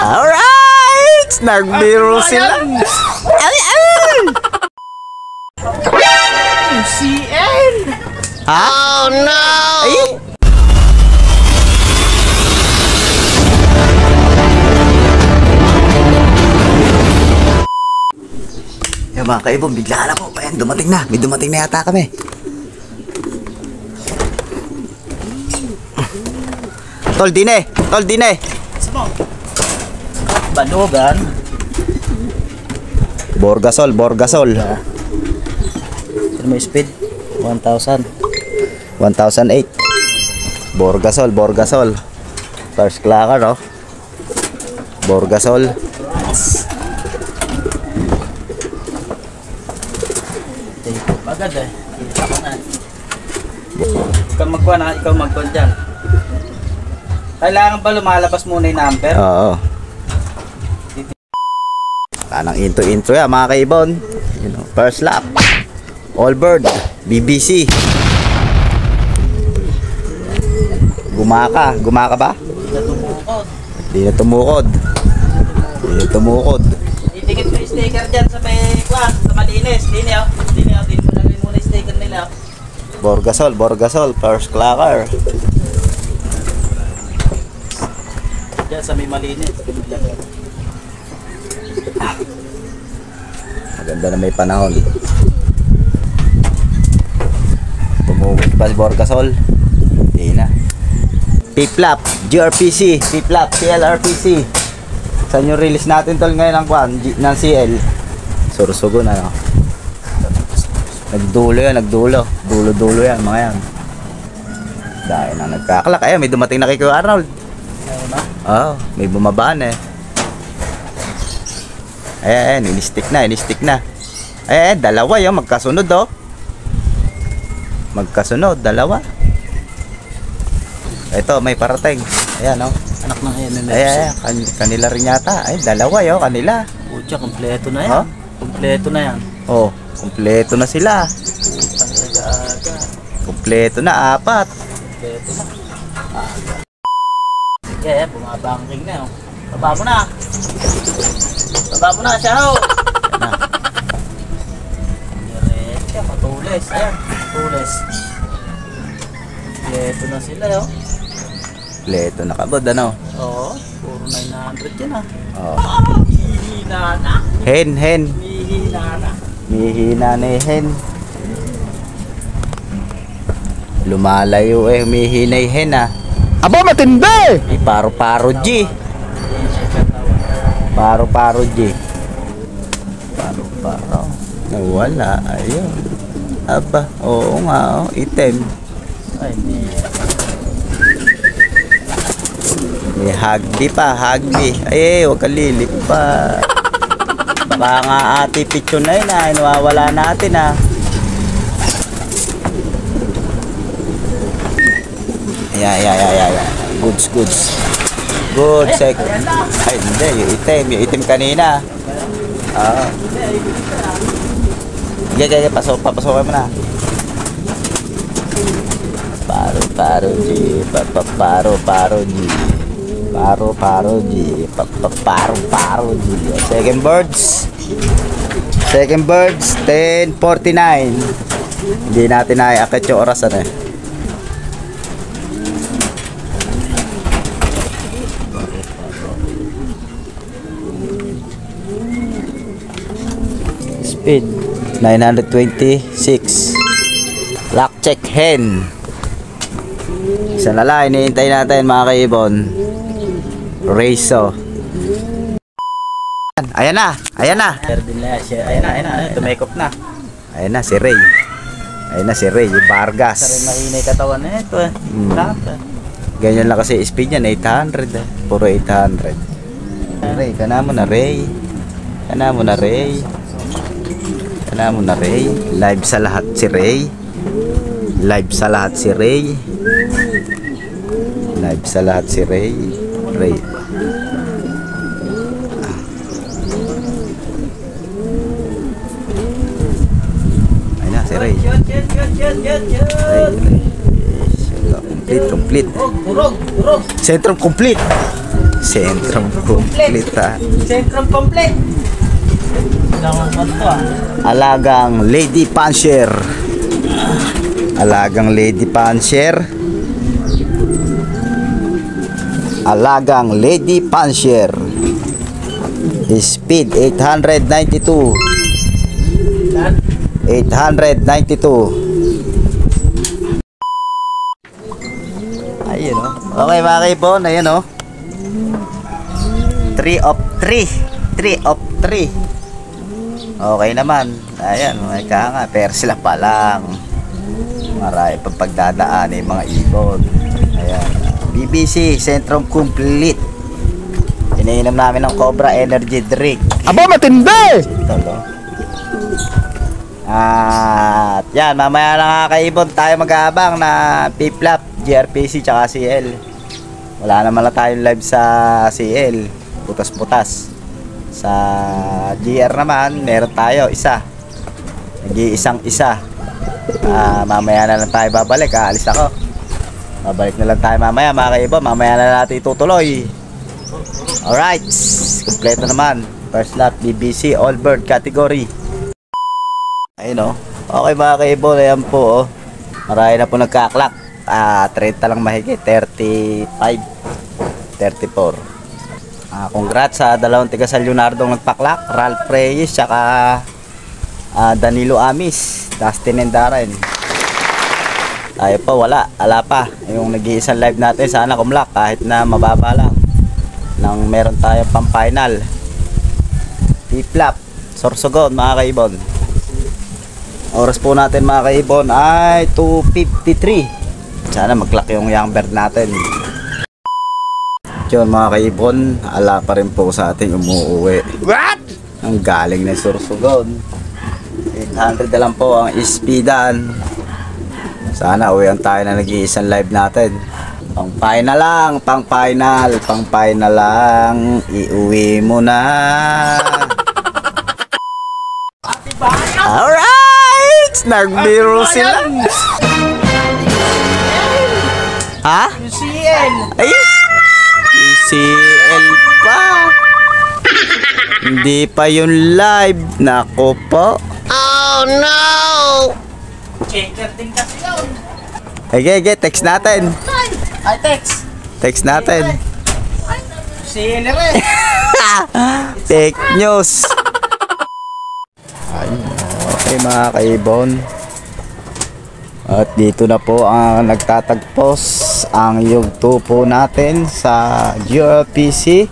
Alright! Nagbiro sila. CN! Ha? Oh no! Ay! Yung mga kaibon, bigla na po. Ayan, dumating na. May dumating na yata kami. Tol, dine! Tol, dine! Balugan. Borgasol, Borgasol. Sino may speed? 1,000. 1,008. Borgasol, Borgasol. First clacker, oh. Borgasol. Agad eh. Ako na. Ikaw magkuha na, ikaw magkuha dyan. Kailangan ba lumalabas muna yung number? Oo. Tanang intro yan mga kaibon. You know, first lap. Allbird. BBC. Gumaka. Gumaka ba? Hindi na tumukod. Hindi na tumukod. Itikit mo yung sticker dyan sa may kwan, sa malinis. Dini mo lagay muna yung sticker nila. Borgasol, Borgasol. First clacker. Dyan sa may malinis. Maganda na may panahon. Tumugod pa si Borgasol. Hindi na. P-flap, GRPC, P-flap, CLRPC. Saan yung release natin tol ngayon ng kwan, ng CL? Sursugo na, no? Nagdulo yan, nagdulo. Dulo-dulo yan, mga yan. Dahil na nagkakalak. Ayan, may dumating na kay Kuya Arnold. Oo, may bumabaan eh. Ayan, ini-stick na. Ayan, dalawa yun, magkasunod oh. Magkasunod, dalawa. Ito, may parating. Ayan oh. Anak ng MMFC. Ayan, kanila rin yata. Ay, dalawa yun, kanila. Pucha, kompleto na yan. Huh? Kompleto na yan. Oh, kompleto na sila. Kompleto na, 4. Kompleto na. Sige, bumabangking na yun. Baba mo na. Baba mo na siya ho. Diretso, patulis. Ayan, patulis. Kompleto na sila yun. Kompleto na kabod, ano? Oo, puro 900 yan ah. Oh. Mihina na. Hen. Mihina na. Mihina na hen. Lumalayo eh, mihina yung hen ah. Aba, matindi! Paro-paro G. Paro-paro G. Paro-paro. Nawala, ayun. Aba, oo nga, oh, item. Ay, hindi. May hagdi pa, hagdi. Ay, huwag ka lilip pa. Baka nga ate picture na yun ah, nawawala natin ah. Yeah. Goods. Good, sec. Ay, hindi, yung itim kanina. Oo. Sige, papasokan mo na. Paro G, paro G. Paro G, paro G. Second birds, 10:49. Hindi natin naiakit yung orasan eh. Speed 926. Lock check hen. Isa na lang, hinihintay natin mga kaibon. Reso. Ayan na. Ayan na, tumekop na. Ayan na si Ray. Yung Vargas. Sarin mahinay katawan na ito eh. Ganyan lang kasi speed niyan, 800 eh. Puro 800. Ray, kana mo na Ray. Live sa lahat si Ray. Ray. Ayun na si Ray. Complete. Durog. Sentrum complete. Sentrum complete ha. Sentrum complete. Langan mo to ah. Alagang Lady Pancher. Alagang Lady Pancher. Alagang Lady Pancher. Speed 892. 892. Ayun o. Okay mga kaibon, ayun o. 3 of 3. 3 of 3. Okay naman. Ayan, may kanga. Pero sila pa lang. Marami pang pagdadaan yung mga ibon. Ayan. BBC, Sentrum Complete. Iniinom namin ng Cobra Energy Drink. Aba, matindi! Ito, no? At yan, mamaya na nga kaibon tayo mag-aabang na P-Flap, GRPC, tsaka CL. Wala naman na tayong live sa CL. Butas-butas. Sa GR naman, meron tayo isa. Nag-iisang isa. Mamaya na lang tayo babalik. Aalis ako. Babalik na lang tayo mamaya mga kaibon. Mamaya na natin itutuloy. Alright. Kompleto naman. First lap, BBC, all bird category. Ayun o. Okay mga kaibon. Ayan po o. Marami na po nagkaklak. 30 lang mahigit. 35. 34. Congrats sa dalawang tiga San Leonardo nagpaklak. Ralph Reyes tsaka Danilo Amis, Dustin and Darren. Tayo pa wala pa. Yung nag-iisang live natin sana kumlak kahit na mababa lang. Nang meron tayo pang final. P-Flap, Sorsogon mga kaibon. Oras po natin mga kaibon ay 2:53. Sana mag-clock yung young bird natin. Yun mga kaibon, ala pa rin po sa ating umuuwi. What? Ang galing na Sorsogon. 800 na lang po ang ispidan. Sana uwian tayo na nag-iisang live natin. Pang final lang, pang final lang. Iuwi mo na. Alright! Nagbiro sila. Ha? UCL. Ay! UCL pa. Hindi pa yung live. Nako po. Oh no! Checker din kasi yun. Okay, text natin. Ay, text. Text natin. UCL rin. Fake news. Ayun. Okay mga kaibon. At dito na po ang nagtatagpos ang yugto po natin sa GRPC.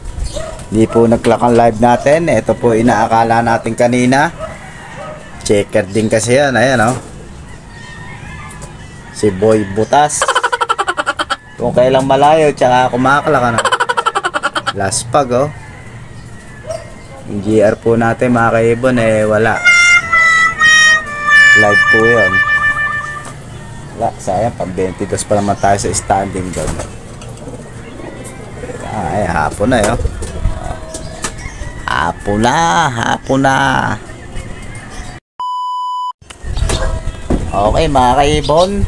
Hindi po nag-clock ang live natin. Ito po inaakala natin kanina. Checker din kasi yan. Ayan o. Si Boy Butas. Kung kailang malayo tsaka kumakalak ano. Last pag oh. Yung GR po natin mga kaibon wala. Live po yun. Wala, sayang pang 22 pa naman tayo sa standing doon. Hapon na yun. Hapon na. Okay mga kaibon,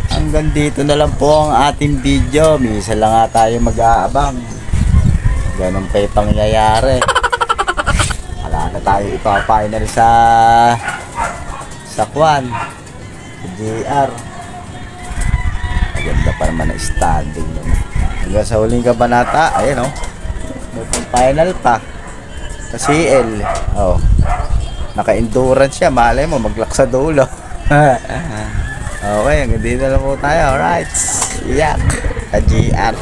hanggang dito na lang po ang ating video. Misa lang nga tayo mag-aabang. Ganun pa yung pangyayari. Wala na tayo ipa-final sa Kwan GR. Maganda pa naman na standing naman. Hanggang sa huling kabanata, ayan o. May final pa sa CL. Naka-endurance siya. Malay mo maglak sa dulo. Okay, hanggang dito na po tayo. Alright. Yak. Sa GR.